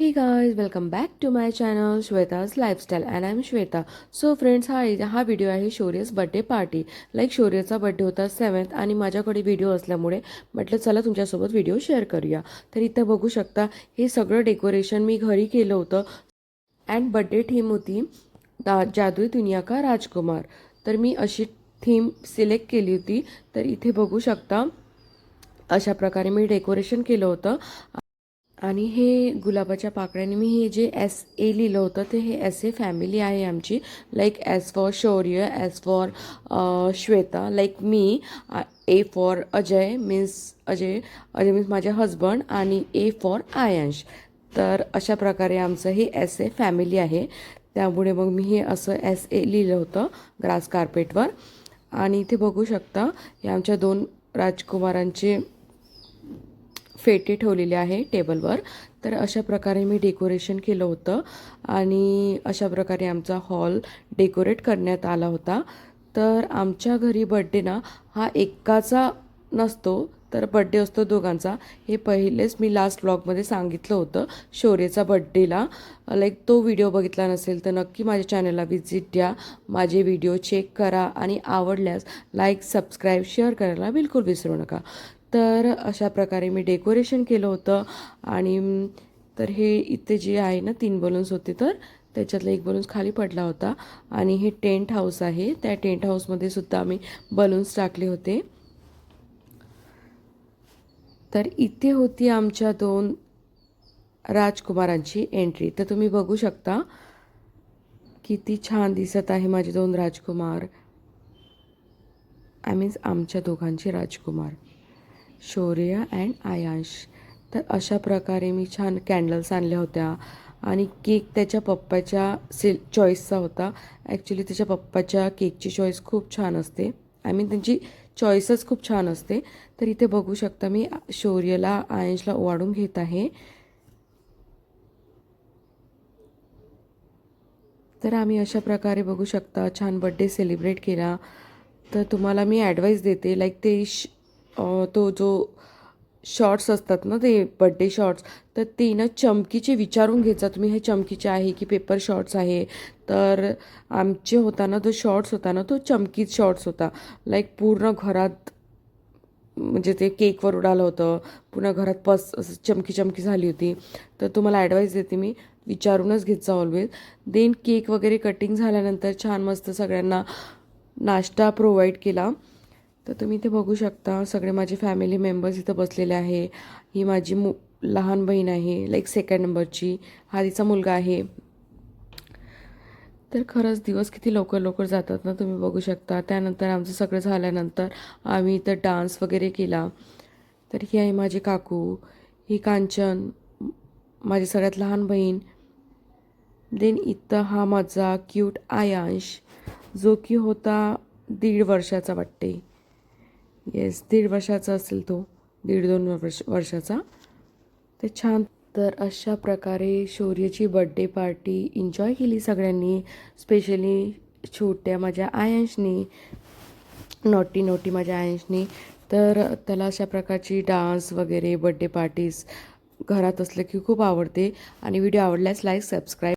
Hey guys, welcome back to my channel Shweta's Lifestyle and I'm Shweta. So friends, हा video आहे शौर्यस birthday party. शौर्यचा birthday होता 7th आणि माझ्याकडे video असल्यामुळे म्हटलं चला तुमच्यासोबत व्हिडिओ शेअर करूया. तर इथं बघू शकता हे सगळं डेकोरेशन मी घरी केलं होतं अँड बर्थडे थीम होती जादुई दुनिया का राजकुमार. तर मी अशी थीम सिलेक्ट केली होती. तर इथे बघू शकता अशा प्रकारे मी डेकोरेशन केलं होतं. आणि हे गुलाबाच्या पाकळ्याने मी हे जे SA लिहिलं होतं ते हे SA फॅमिली आहे आमची. लाईक S फॉर शौर्य, S for Shweta, like me, A for Ajay means माझे हजबंड आणि A फॉर आयांश. तर अशा प्रकारे आमचं हे SA फॅमिली आहे. त्यामुळे मग मी हे असं SA लिहिलं होतं ग्रास कार्पेटवर. आणि इथे बघू शकता हे आमच्या 2 राजकुमारांचे फेटे ठेवलेले आहे टेबलवर. तर अशा प्रकारे मी डेकोरेशन केलं होतं आणि अशा प्रकारे आमचा हॉल डेकोरेट करण्यात आला होता. तर आमच्या घरी बड्डे ना हा एकाचा नसतो तर बड्डे असतो दोघांचा. हे पहिलेच मी लास्ट व्लॉगमध्ये सांगितलं होतं शौर्यचा बड्डेला. लाईक तो व्हिडिओ बघितला नसेल तर नक्की माझ्या चॅनलला व्हिजिट द्या, माझे व्हिडिओ चेक करा आणि आवडल्यास लाईक, सबस्क्राईब, शेअर करायला बिलकुल विसरू नका. तर अशा प्रकारे मी डेकोरेशन केलं होतं. आणि तर हे इथे जे आहे ना 3 बलून्स होते तर त्याच्यातला एक बलून्स खाली पडला होता. आणि हे टेंट हाऊस आहे, त्या टेंट हाऊसमध्ये सुद्धा आम्ही बलून्स टाकले होते. तर इथे होती आमच्या 2 राजकुमारांची एंट्री. तर तुम्ही बघू शकता किती छान दिसत आहे माझे 2 राजकुमार. आय मीन्स आमच्या दोघांचे राजकुमार शौर्य अँड आयांश. तर अशा प्रकारे मी छान कॅन्डल्स आणल्या होत्या आणि केक त्याच्या पप्पाच्या चॉईसचा होता. ॲक्च्युली त्याच्या पप्पाच्या केकची चॉईस खूप छान असते, आय मीन त्यांची चॉईसच खूप छान असते. तर इथे बघू शकता मी शौर्यला आयांशला ओवाळून घेत आहे. तर आम्ही अशा प्रकारे बघू शकता छान बड्डे सेलिब्रेट केला. तर तुम्हाला मी ॲडवाईस देते लाईक तो जो शॉर्ट्स असतात ना ते बड्डे शॉर्ट्स, तर ते ना चमकीचे विचारून घ्यायचा तुम्ही, हे चमकीचे आहे की पेपर शॉर्ट्स आहे. तर आमचे होता ना तो शॉर्ट्स होता ना तो चमकीच शॉर्ट्स होता. लाईक पूर्ण घरात म्हणजे ते केकवर उडालं होतं, पूर्ण घरात असं चमकी चमकी झाली होती. तर तुम्हाला ॲडवाईस देते मी, विचारूनच घेत जा ऑलवेज. देन केक वगैरे कटिंग झाल्यानंतर छान मस्त सगळ्यांना नाश्ता प्रोव्हाइड केला. तर तुम्ही इथे बघू शकता सगळे माझे फॅमिली मेंबर्स इथं बसलेले आहे. ही माझी लहान बहीण आहे लाईक 2nd नंबरची, हा तिचा मुलगा आहे. तर खरंच दिवस किती लवकर लवकर जातात ना, तुम्ही बघू शकता. त्यानंतर आमचं सगळं झाल्यानंतर आम्ही इथं डान्स वगैरे केला. तर ही आहे माझी काकू, ही कांचन माझी सगळ्यात लहान बहीण. देन इथं हा माझा क्यूट आयांश जो की होता 1.5 वर्षाचा वाटते. येस, 1.5 वर्षाचा असेल तो, 1.5-2 वर्षाचा. ते छान. तर अशा प्रकारे शौर्यची बड्डे पार्टी एन्जॉय केली सगळ्यांनी, स्पेशली छोट्या माझ्या आयांशनी, नॉटी नॉटी माझ्या आयांशनी. तर त्याला अशा प्रकारची डान्स वगैरे बड्डे पार्टीज घरात असलं की खूप आवडते. आणि व्हिडिओ आवडल्यास लाईक, सबस्क्राईब